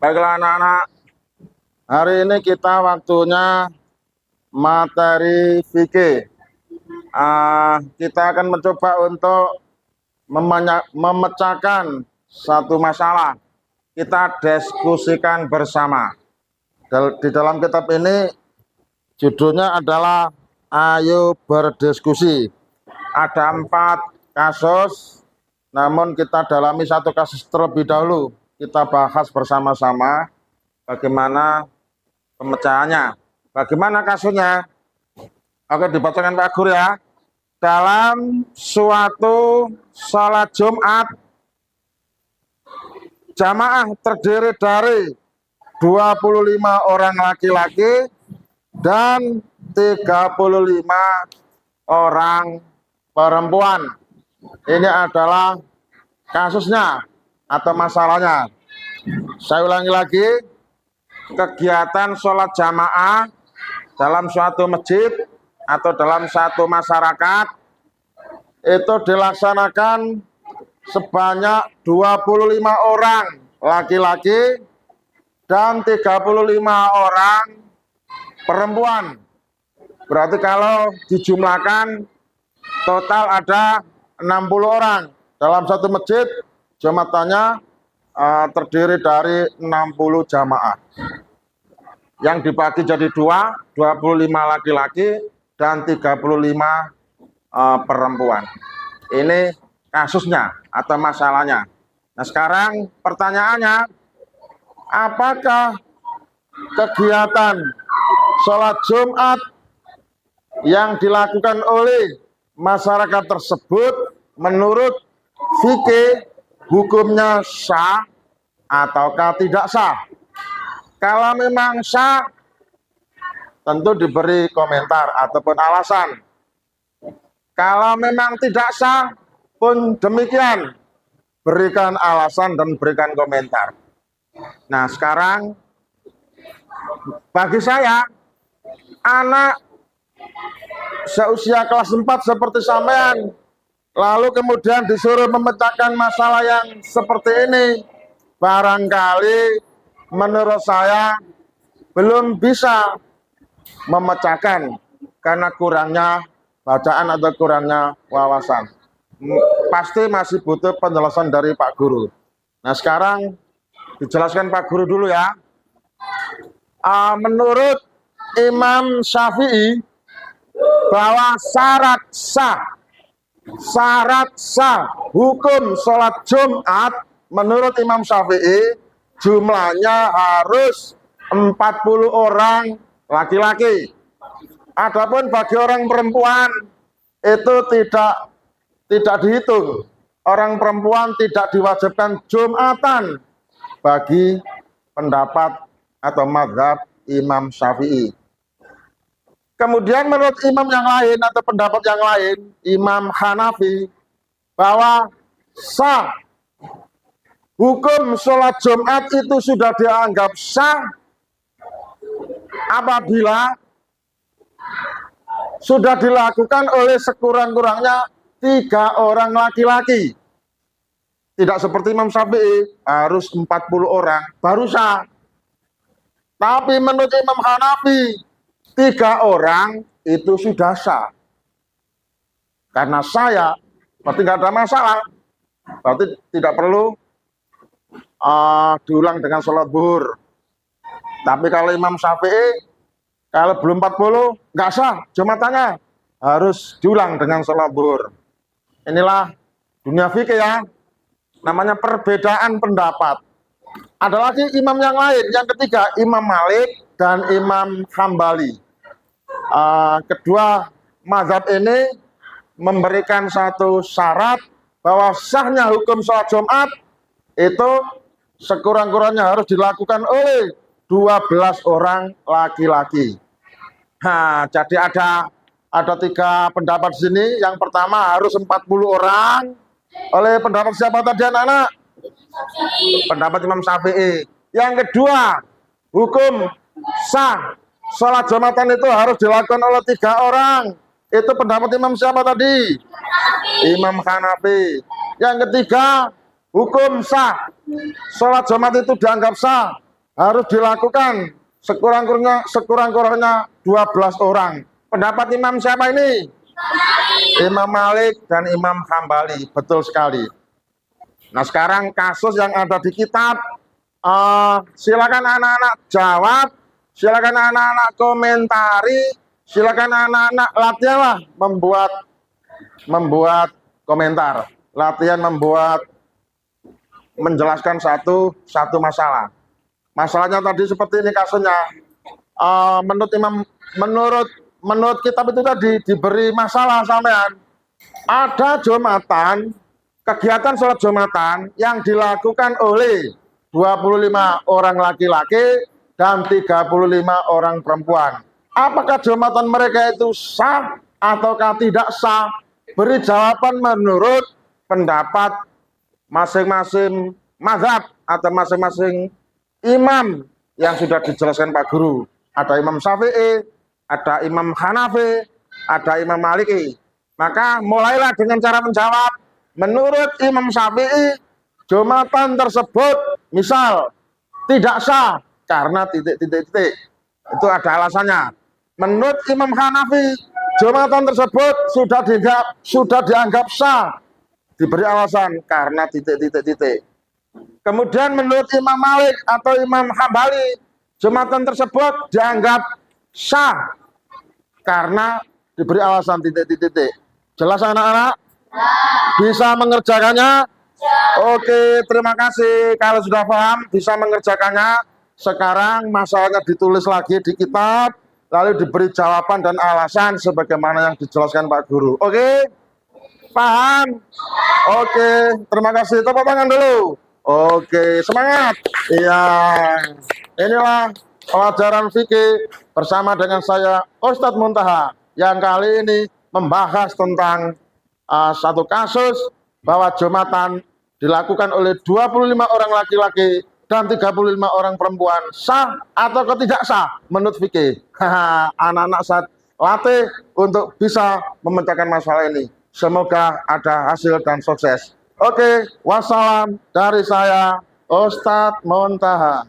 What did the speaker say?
Baiklah anak-anak, hari ini kita waktunya materi fikih. Kita akan mencoba untuk memecahkan satu masalah. Kita diskusikan bersama. Di dalam kitab ini judulnya adalah Ayo Berdiskusi. Ada 4 kasus, namun kita dalami satu kasus terlebih dahulu. Kita bahas bersama-sama bagaimana pemecahannya. Bagaimana kasusnya? Oke, dibacakan Pak Guru ya. Dalam suatu sholat Jumat, jamaah terdiri dari 25 orang laki-laki dan 35 orang perempuan. Ini adalah kasusnya atau masalahnya. Saya ulangi lagi, kegiatan sholat jamaah dalam suatu masjid atau dalam satu masyarakat itu dilaksanakan sebanyak 25 orang laki-laki dan 35 orang perempuan. Berarti kalau dijumlahkan total ada 60 orang. Dalam satu masjid jamaahnya terdiri dari 60 jamaah. Yang dibagi jadi 25 laki-laki dan 35 perempuan. Ini kasusnya atau masalahnya. Nah, sekarang pertanyaannya, apakah kegiatan sholat Jumat yang dilakukan oleh masyarakat tersebut menurut fikih hukumnya sah ataukah tidak sah? Kalau memang sah, tentu diberi komentar ataupun alasan. Kalau memang tidak sah pun demikian, berikan alasan dan berikan komentar. Nah, sekarang bagi saya, anak seusia kelas 4 seperti sampean, lalu kemudian disuruh memecahkan masalah yang seperti ini, barangkali menurut saya belum bisa memecahkan karena kurangnya bacaan atau kurangnya wawasan. Pasti masih butuh penjelasan dari Pak Guru. Nah, sekarang dijelaskan Pak Guru dulu ya. Menurut Imam Syafi'i bahwa syarat sah hukum sholat Jumat menurut Imam Syafi'i jumlahnya harus 40 orang laki-laki. Adapun bagi orang perempuan itu tidak dihitung. Orang perempuan tidak diwajibkan Jumatan bagi pendapat atau mazhab Imam Syafi'i. Kemudian menurut imam yang lain atau pendapat yang lain, Imam Hanafi, bahwa sah hukum sholat Jumat itu sudah dianggap sah apabila sudah dilakukan oleh sekurang-kurangnya 3 orang laki-laki. Tidak seperti Imam Syafi'i, harus 40 orang baru sah. Tapi menurut Imam Hanafi, 3 orang itu sudah sah. Karena saya, berarti nggak ada masalah. Berarti tidak perlu diulang dengan sholat zuhur. Tapi kalau Imam Syafi'i, kalau belum 40, nggak sah Jumatannya. Harus diulang dengan sholat zuhur. Inilah dunia fikih ya. Namanya perbedaan pendapat. Ada lagi imam yang lain. Yang ketiga, Imam Malik dan Imam Hambali. Kedua mazhab ini memberikan satu syarat bahwa sahnya hukum sholat Jumat itu sekurang-kurangnya harus dilakukan oleh 12 orang laki-laki. Nah, jadi ada 3 pendapat di sini. Yang pertama harus 40 orang. Oleh pendapat siapa tadi anak-anak? Pendapat Imam Syafi'i. Yang kedua, hukum sah sholat Jumatan itu harus dilakukan oleh 3 orang. Itu pendapat Imam siapa tadi? Imam Hanafi. Yang ketiga, hukum sah sholat Jumat itu dianggap sah harus dilakukan sekurang-kurangnya 12 orang. Pendapat imam siapa ini? Imam Malik dan Imam Hambali. Betul sekali. Nah, sekarang kasus yang ada di kitab, silakan anak-anak jawab, silakan anak-anak komentari, silakan anak-anak latihanlah membuat komentar, latihan menjelaskan satu masalah. Masalahnya tadi seperti ini kasusnya. Menurut kitab itu tadi diberi masalah sampean. Ada Jumatan, kegiatan sholat Jumatan yang dilakukan oleh 25 orang laki-laki dan 35 orang perempuan. Apakah Jumatan mereka itu sah ataukah tidak sah? Beri jawaban menurut pendapat masing-masing mazhab atau masing-masing imam yang sudah dijelaskan Pak Guru. Ada Imam Syafi'i, ada Imam Hanafi, ada Imam Maliki. Maka mulailah dengan cara menjawab. Menurut Imam Syafi'i, Jumatan tersebut misal tidak sah karena titik-titik. Itu ada alasannya. Menurut Imam Hanafi, Jumatan tersebut sudah dianggap sah. Diberi alasan karena titik-titik. Kemudian menurut Imam Malik atau Imam Hambali, Jumatan tersebut dianggap sah karena diberi alasan titik-titik. Jelas anak-anak? Bisa mengerjakannya? Oke, terima kasih. Kalau sudah paham, bisa mengerjakannya. Sekarang masalahnya ditulis lagi di kitab, lalu diberi jawaban dan alasan sebagaimana yang dijelaskan Pak Guru. Oke? Paham? Oke, terima kasih. Tepuk tangan dulu. Oke, semangat. Iya. Inilah pelajaran fikih bersama dengan saya Ustadz Muntaha yang kali ini membahas tentang satu kasus bahwa Jumatan dilakukan oleh 25 orang laki-laki dan 35 orang perempuan, sah atau tidak sah menurut fikih. Anak-anak saat latih untuk bisa memecahkan masalah ini. Semoga ada hasil dan sukses. Oke, wassalam dari saya Ustadz Muntaha.